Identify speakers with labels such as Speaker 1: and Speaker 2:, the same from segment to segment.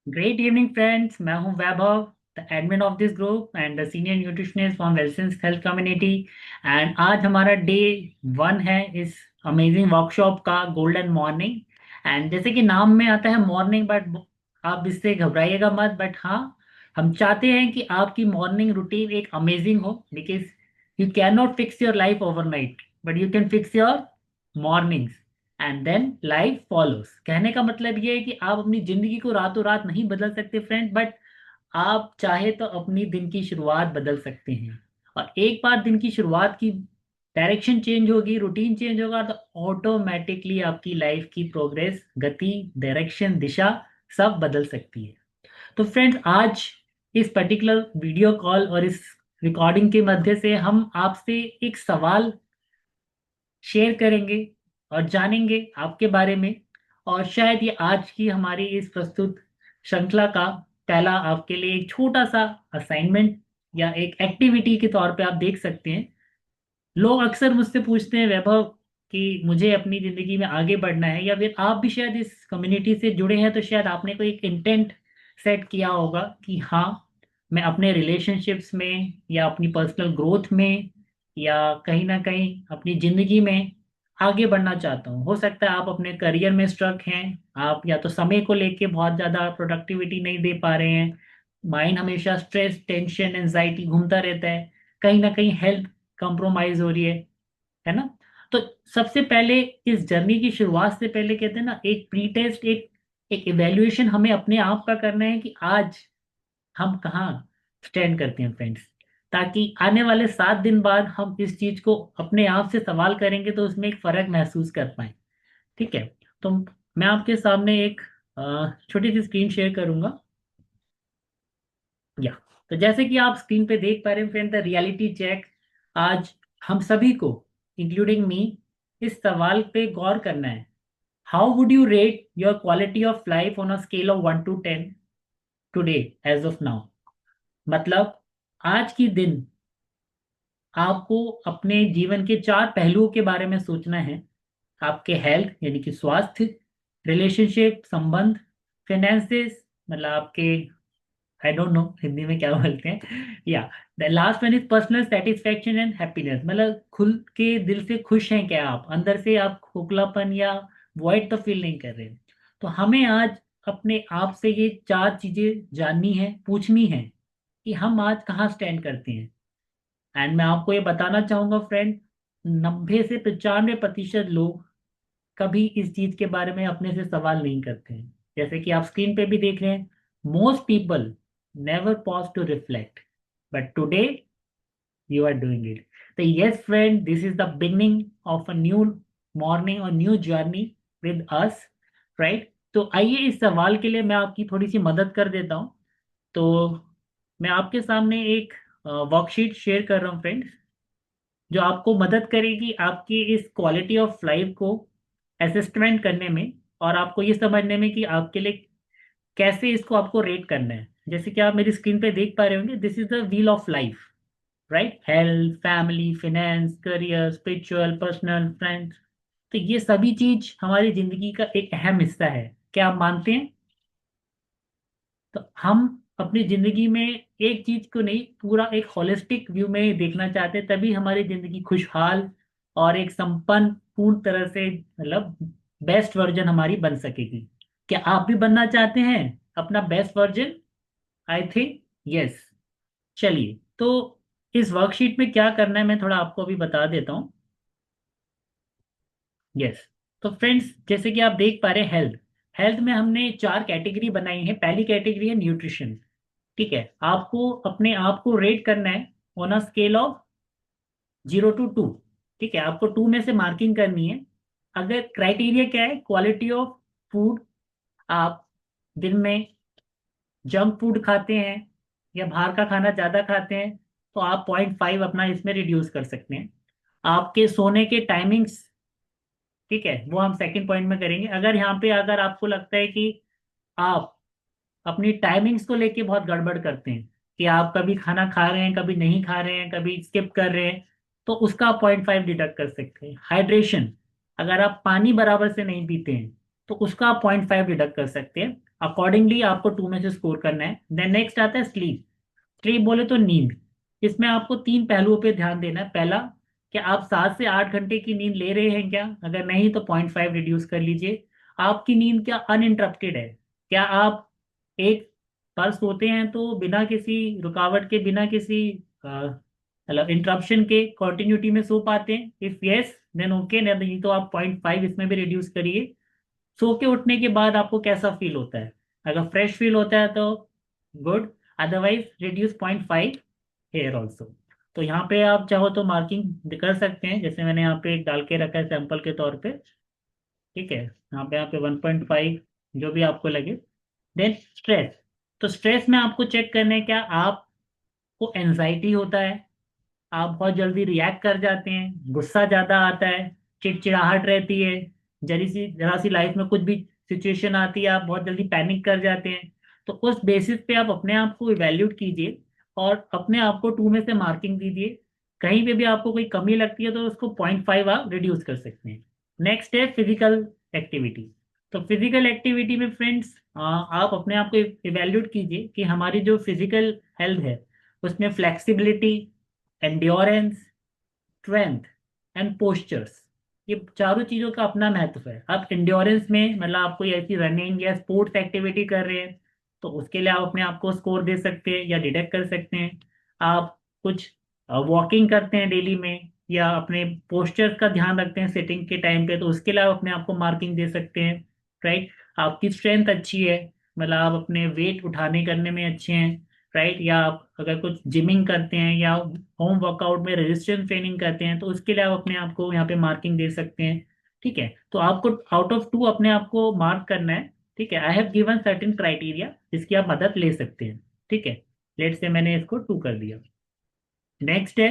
Speaker 1: Great evening friends. मैं हूं Vaibhav, the admin of this group and the senior nutritionist from Wellsense health community. And आज हमारा day 1 है इस अमेजिंग वर्कशॉप का, गोल्डन मॉर्निंग। एंड जैसे कि नाम में आता है मॉर्निंग, बट आप इससे घबराइएगा मत। बट हाँ, हम चाहते हैं कि आपकी मॉर्निंग रूटीन एक अमेजिंग हो, because you can not fix your life overnight, but you can fix your mornings and then life follows. कहने का मतलब ये है कि आप अपनी जिंदगी को रातों रात नहीं बदल सकते फ्रेंड, बट आप चाहे तो अपनी दिन की शुरुआत बदल सकते हैं। और एक बार दिन की शुरुआत की डायरेक्शन चेंज होगी, रूटीन चेंज होगा, तो ऑटोमेटिकली आपकी लाइफ की प्रोग्रेस, गति, डायरेक्शन, दिशा सब बदल सकती है। तो फ्रेंड्स, आज इस पर्टिकुलर वीडियो कॉल और इस रिकॉर्डिंग के मध्य से हम आपसे एक सवाल शेयर करेंगे और जानेंगे आपके बारे में। और शायद ये आज की हमारी इस प्रस्तुत श्रृंखला का पहला आपके लिए एक छोटा सा असाइनमेंट या एक एक्टिविटी के तौर पे आप देख सकते हैं। लोग अक्सर मुझसे पूछते हैं, वैभव, कि मुझे अपनी ज़िंदगी में आगे बढ़ना है, या फिर आप भी शायद इस कम्युनिटी से जुड़े हैं, तो शायद आपने कोई एक इंटेंट सेट किया होगा कि हाँ, मैं अपने रिलेशनशिप्स में या अपनी पर्सनल ग्रोथ में या कहीं ना कहीं अपनी ज़िंदगी में आगे बढ़ना चाहता हूँ। हो सकता है आप अपने करियर में स्ट्रक हैं, आप या तो समय को लेके बहुत ज़्यादा प्रोडक्टिविटी नहीं दे पा रहे हैं, माइंड हमेशा स्ट्रेस, टेंशन, एंजाइटी घूमता रहता है, कहीं ना कहीं हेल्थ कंप्रोमाइज हो रही है ना। तो सबसे पहले इस जर्नी की शुरुआत से पहले कहते हैं ना, एक प्री टेस्ट, एक एक इवेल्युएशन हमें अपने आप का करना है कि आज हम कहाँ स्टैंड करते हैं फ्रेंड्स, ताकि आने वाले 7 दिन बाद हम इस चीज को अपने आप से सवाल करेंगे तो उसमें एक फर्क महसूस कर पाए। ठीक है। तो मैं आपके सामने एक छोटी सी स्क्रीन शेयर करूंगा। या तो जैसे कि आप स्क्रीन पे देख पा रहे हैं फ्रेंड, द रियलिटी चेक। आज हम सभी को, इंक्लूडिंग मी, इस सवाल पे गौर करना है। How would you rate your quality of life on a scale of 1 to 10 today, as of now. मतलब आज की दिन आपको अपने जीवन के 4 पहलुओं के बारे में सोचना है। आपके हेल्थ यानी कि स्वास्थ्य, रिलेशनशिप संबंध, फाइनेंसेस मतलब आपके, आई डोंट नो हिंदी में क्या बोलते हैं, या the last one is personal satisfaction and happiness, मतलब खुल के दिल से खुश हैं क्या आप, अंदर से आप खोखलापन या वॉइड तो फील नहीं कर रहे। तो हमें आज अपने आप से ये 4 चीजें जाननी है, पूछनी है कि हम आज कहाँ स्टैंड करते हैं। एंड मैं आपको ये बताना चाहूंगा फ्रेंड, 90 से 95% लोग कभी इस चीज के बारे में अपने से सवाल नहीं करते हैं। जैसे कि आप स्क्रीन पे भी देख रहे हैं, most people never pause to reflect, but today you are doing it. तो yes friend, this is the beginning of a new morning और new journey with us, right. तो आइए, इस सवाल के लिए मैं आपकी थोड़ी सी मदद कर देता हूँ। तो मैं आपके सामने एक वर्कशीट शेयर कर रहा हूँ फ्रेंड्स, जो आपको मदद करेगी आपकी इस क्वालिटी ऑफ लाइफ को असेसमेंट करने में, और आपको ये समझने में कि आपके लिए कैसे इसको आपको रेट करना है। जैसे कि आप मेरी स्क्रीन पे देख पा रहे होंगे, this is the wheel of life, right. Health, family, finance, career, spiritual, personal, friends. तो ये सभी चीज हमारी जिंदगी का एक अहम हिस्सा है। क्या आप मानते हैं? तो हम अपनी जिंदगी में एक चीज को नहीं, पूरा एक होलिस्टिक व्यू में देखना चाहते हैं, तभी हमारी जिंदगी खुशहाल और एक संपन्न, पूर्ण तरह से, मतलब बेस्ट वर्जन हमारी बन सकेगी। क्या आप भी बनना चाहते हैं अपना best version? I think yes. चलिए, तो इस वर्कशीट में क्या करना है मैं थोड़ा आपको अभी बता देता हूँ। यस। तो फ्रेंड्स, जैसे कि आप देख पा रहे हैं, हेल्थ। हेल्थ में हमने 4 कैटेगरी बनाई है। पहली कैटेगरी है न्यूट्रिशन। ठीक है, आपको अपने आप को रेट करना है on a scale of 0 to 2। ठीक है, आपको 2 में से मार्किंग करनी है। अगर क्राइटेरिया क्या है, क्वालिटी ऑफ फूड, आप दिन में जंक फूड खाते हैं या बाहर का खाना ज़्यादा खाते हैं, तो आप 0.5 अपना इसमें रिड्यूस कर सकते हैं। आपके सोने के टाइमिंग्स, ठीक है, वो हम सेकंड पॉइंट में करेंगे। अगर यहाँ पे अगर आपको लगता है कि आप अपनी टाइमिंग्स को लेके बहुत गड़बड़ करते हैं, कि आप कभी खाना खा रहे हैं, कभी नहीं खा रहे हैं, कभी स्किप कर रहे हैं, तो उसका 0.5 डिडक्ट कर सकते हैं। हाइड्रेशन, अगर आप पानी बराबर से नहीं पीते हैं, तो उसका आप 0.5 डिडक्ट कर सकते हैं। अकॉर्डिंगली आपको 2 में से स्कोर करना है। देन नेक्स्ट आता है स्लीप। स्लीप बोले तो नींद। इसमें आपको 3 पहलुओं पे ध्यान देना है। पहला, कि आप 7 से 8 घंटे की नींद ले रहे हैं क्या? अगर नहीं तो 0.5 रिड्यूस कर लीजिए। आपकी नींद क्या अनइंटरप्टेड है? क्या आप एक बार सोते हैं तो बिना किसी रुकावट के, बिना किसी मतलब इंटरप्शन के कंटिन्यूटी में सो पाते हैं? इफ यस देन ओके, नहीं तो आप 0.5 इसमें भी रिड्यूस करिए। सो के उठने के बाद आपको कैसा फील होता है? अगर फ्रेश फील होता है तो good, otherwise reduce 0.5 here also. तो यहाँ पे आप चाहो तो मार्किंग कर सकते हैं, जैसे मैंने यहाँ पे एक डाल के रखा है सैंपल के तौर पे। ठीक है, यहाँ पे 1.5 जो भी आपको लगे। Then stress. तो स्ट्रेस में आपको चेक करना है क्या आपको एनजाइटी होता है, आप बहुत जल्दी रिएक्ट कर जाते हैं, गुस्सा ज्यादा आता है, चिड़चिड़ाहट रहती है, जरा सी लाइफ में कुछ भी सिचुएशन आती है आप बहुत जल्दी पैनिक कर जाते हैं। तो उस बेसिस पे आप अपने आप को इवैल्यूएट कीजिए और अपने आप को 2 में से मार्किंग दीजिए। कहीं पे भी आपको कोई कमी लगती है तो उसको 0.5 आप रिड्यूस कर सकते हैं। नेक्स्ट है फिजिकल एक्टिविटी। तो फिजिकल एक्टिविटी में फ्रेंड्स आप अपने आप को इवैल्यूएट कीजिए कि हमारी जो फिजिकल हेल्थ है उसमें flexibility, endurance, strength and postures, ये चारों चीजों का अपना महत्व है। आप इंड्योरेंस में मतलब आप कोई ऐसी रनिंग या स्पोर्ट्स एक्टिविटी कर रहे हैं तो उसके लिए आप अपने आप को स्कोर दे सकते हैं या डिडक्ट कर सकते हैं। आप कुछ वॉकिंग करते हैं डेली में या अपने पोस्चर का ध्यान रखते हैं सिटिंग के टाइम पे, तो उसके लिए आप अपने आप को मार्किंग दे सकते हैं। राइट। आपकी स्ट्रेंथ अच्छी है, मतलब आप अपने वेट उठाने करने में अच्छे हैं। राइट। या आप अगर कुछ जिमिंग करते हैं या होम वर्कआउट में रेजिस्टेंस ट्रेनिंग करते हैं तो उसके लिए आप अपने आप को यहाँ पे मार्किंग दे सकते हैं। ठीक है, तो आपको आउट ऑफ 2 अपने आप को मार्क करना है। ठीक है, I have given certain criteria जिसकी आप मदद ले सकते हैं। ठीक है, लेट से मैंने इसको 2 कर दिया। नेक्स्ट है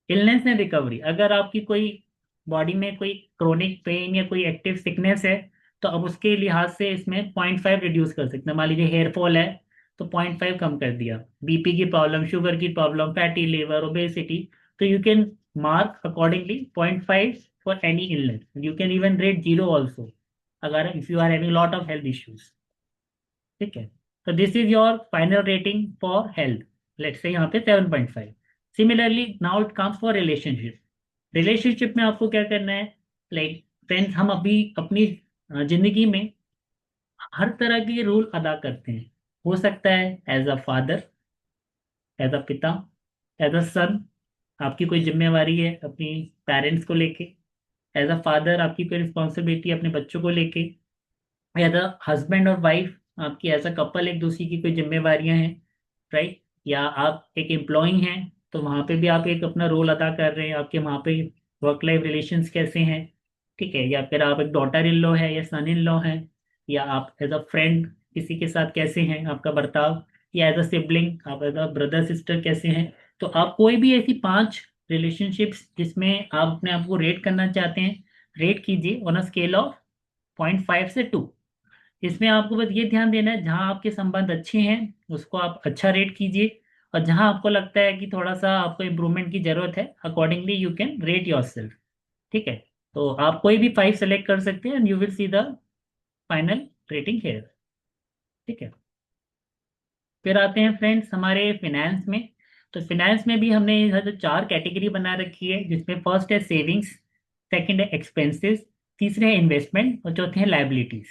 Speaker 1: इलनेस एंड रिकवरी। अगर आपकी कोई बॉडी में कोई क्रोनिक पेन या कोई एक्टिव सिकनेस है तो अब उसके लिहाज से इसमें 0.5 रिड्यूस कर सकते हैं। मान लीजिए हेयर फॉल है तो 0.5 कम कर दिया। बीपी की प्रॉब्लम, शुगर की प्रॉब्लम, फैटी लिवर, ओबेसिटी, तो you can mark accordingly 0.5 for any illness. You can even rate 0 also अगर if you are having lot of health issues. ठीक है, तो this is your final rating for health. Let's say यहाँ पे 7.5। Similarly now it comes for relationship. Relationship में आपको क्या करना है? लाइक फ्रेंड्स, हम अभी अपनी जिंदगी में हर तरह के रोल अदा करते हैं। हो सकता है as a father, as a पिता, एज अ सन, आपकी कोई जिम्मेवारी है अपनी पेरेंट्स को लेके। एज अ फादर आपकी कोई रिस्पॉन्सिबिलिटी अपने बच्चों को लेके। एज अ हस्बैंड और वाइफ आपकी एज अ कपल एक दूसरे की कोई जिम्मेवारियां हैं। राइट। या आप एक एम्प्लॉई हैं तो वहाँ पे भी आप एक अपना रोल अदा कर रहे हैं, आपके वहाँ पे वर्क लाइफ रिलेशंस कैसे हैं। ठीक है, या फिर आप एक डॉटर इन लॉ है या सन इन लॉ है, या आप एज अ फ्रेंड किसी के साथ कैसे हैं आपका बर्ताव, या एज अ सिबलिंग आप एज अ ब्रदर सिस्टर कैसे हैं। तो आप कोई भी ऐसी 5 रिलेशनशिप्स जिसमें आप अपने आप को रेट करना चाहते हैं, रेट कीजिए ऑन अ स्केल ऑफ 0.5 से 2। इसमें आपको बस ये ध्यान देना है जहां आपके संबंध अच्छे हैं उसको आप अच्छा रेट कीजिए, और जहां आपको लगता है कि थोड़ा सा आपको इम्प्रूवमेंट की जरूरत है accordingly you can rate your self. ठीक है, तो आप कोई भी 5 सेलेक्ट कर सकते हैं and you will see the final rating here. ठीक है, फिर आते हैं फ्रेंड्स हमारे फिनेंस में। तो फिनेंस में भी हमने इधर जो 4 कैटेगरी बना रखी है, जिसमें फर्स्ट है सेविंग्स, सेकंड है एक्सपेंसेस, तीसरे है इन्वेस्टमेंट और चौथे हैं लाइबिलिटीज।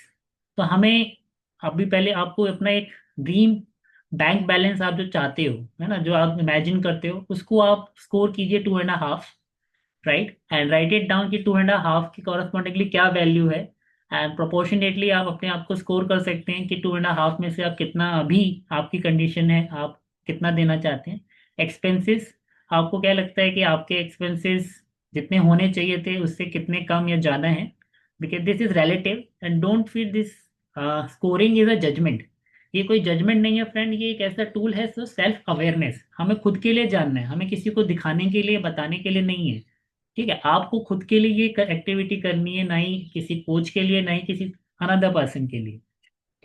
Speaker 1: तो हमें अभी पहले आपको अपना एक ड्रीम बैंक बैलेंस आप जो चाहते हो, है ना, जो आप इमेजिन करते हो, उसको आप स्कोर कीजिए 2.5। Right, and right it down कि 2.5 की कॉरस्पॉन्डिंगली क्या वैल्यू है। एंड प्रोपोर्शनेटली आप अपने आप को स्कोर कर सकते हैं कि 2.5 में से आप कितना अभी आपकी कंडीशन है, आप कितना देना चाहते हैं। एक्सपेंसेस, आपको क्या लगता है कि आपके एक्सपेंसेस जितने होने चाहिए थे उससे कितने कम या ज़्यादा हैं? Because this is relative and don't feel this scoring is a judgment. ये कोई जजमेंट नहीं है फ्रेंड, ये एक ऐसा टूल है, सो सेल्फ अवेयरनेस। हमें खुद के लिए जानना है, हमें किसी को दिखाने के लिए, बताने के लिए नहीं है। ठीक है, आपको खुद के लिए ये एक्टिविटी करनी है, ना ही किसी कोच के लिए, ना ही किसी अनदर पर्सन के लिए।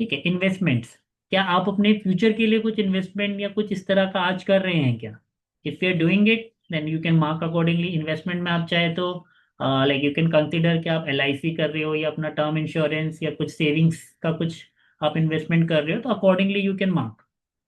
Speaker 1: ठीक है, इन्वेस्टमेंट्स, क्या आप अपने फ्यूचर के लिए कुछ इन्वेस्टमेंट या कुछ इस तरह का आज कर रहे हैं क्या? If you are doing it then you can mark accordingly. Investment में आप चाहे तो लाइक यू कैन कंसिडर कि आप LIC कर रहे हो या अपना टर्म इंश्योरेंस या कुछ सेविंग्स का कुछ आप इन्वेस्टमेंट कर रहे हो तो accordingly you can mark.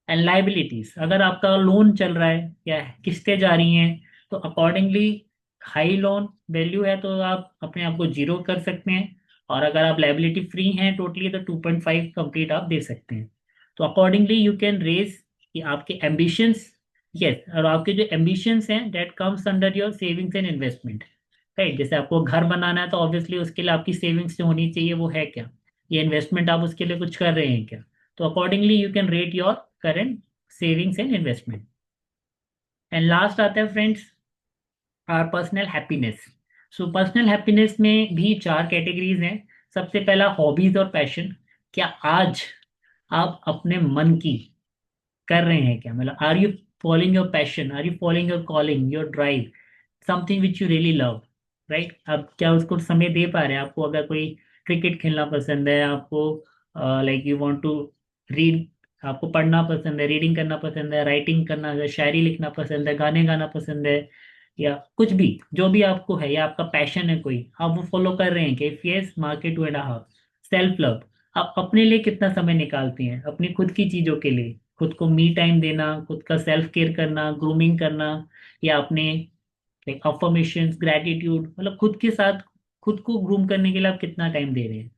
Speaker 1: And liabilities, अगर आपका लोन चल रहा है या किस्तें जा रही हैं तो अकॉर्डिंगली हाई लोन वैल्यू है तो आप अपने आप को जीरो कर सकते हैं, और अगर आप लाइबिलिटी फ्री हैं टोटली तो 2.5 कंप्लीट आप दे सकते हैं। तो अकॉर्डिंगली यू कैन रेज कि आपके एम्बिशंस, यस, और आपके जो एम्बिशंस हैं that comes under your savings and investment, right. जैसे आपको घर बनाना है तो ऑब्वियसली उसके लिए आपकी सेविंग्स जो होनी चाहिए वो है क्या, ये इन्वेस्टमेंट आप उसके लिए कुछ कर रहे हैं क्या। तो accordingly you can rate your current savings and investment. And last आता है friends are personal happiness. So personal happiness में भी चार कैटेगरीज हैं। सबसे पहला हॉबीज और पैशन, क्या आज आप अपने मन की कर रहे हैं क्या, मतलब are you following your passion, are you following your calling, your drive, something which you really love, right. अब क्या उसको समय दे पा रहे हैं। आपको अगर कोई क्रिकेट खेलना पसंद है, आपको like you want to read, आपको पढ़ना पसंद है, रीडिंग करना पसंद है, राइटिंग करना है, शायरी लिखना पसंद है, गाने गाना पसंद है, या कुछ भी जो भी आपको है या आपका पैशन है कोई, आप वो फॉलो कर रहे हैं कि if yes market 2.5। Self love, आप अपने लिए कितना समय निकालती हैं अपनी खुद की चीज़ों के लिए, खुद को मी टाइम देना, खुद का सेल्फ केयर करना, ग्रूमिंग करना, या अपने लाइक अफर्मेशंस, ग्रैटिट्यूड, मतलब खुद के साथ खुद को ग्रूम करने के लिए आप कितना टाइम दे रहे हैं,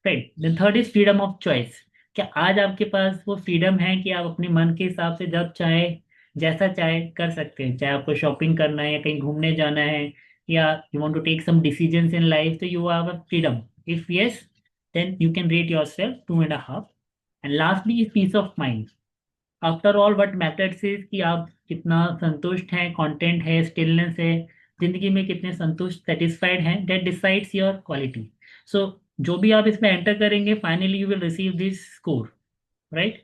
Speaker 1: right. Then third is freedom of choice, क्या आज आपके पास वो फ्रीडम है कि आप अपने मन के हिसाब से जब चाहे जैसा चाहे कर सकते हैं, चाहे आपको शॉपिंग करना है या कहीं घूमने जाना है, या you want to take some decisions in life, तो you have a freedom. If yes then you can rate your self 2.5। And lastly is peace of mind. After all what matters is कि आप कितना संतुष्ट हैं, content है, stillness है, जिंदगी में कितने संतुष्ट सेटिस्फाइड हैं, दैट डिसाइड्स योर क्वालिटी। सो जो भी आप इसमें एंटर करेंगे finally you will receive this score, right?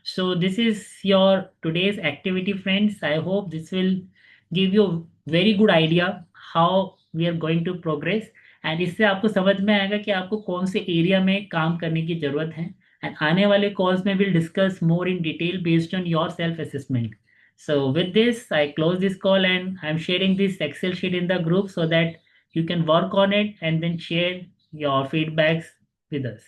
Speaker 1: So this is your today's activity, friends. I hope this will give you very good idea how we are going to progress, and इससे आपको समझ में आएगा कि आपको कौन से एरिया में काम करने की जरूरत है। एंड आने वाले कॉल्स में will discuss more in detail based on your self assessment. So with this, I close this call and I'm sharing this Excel sheet in the group so that you can work on it and then share your feedbacks with us.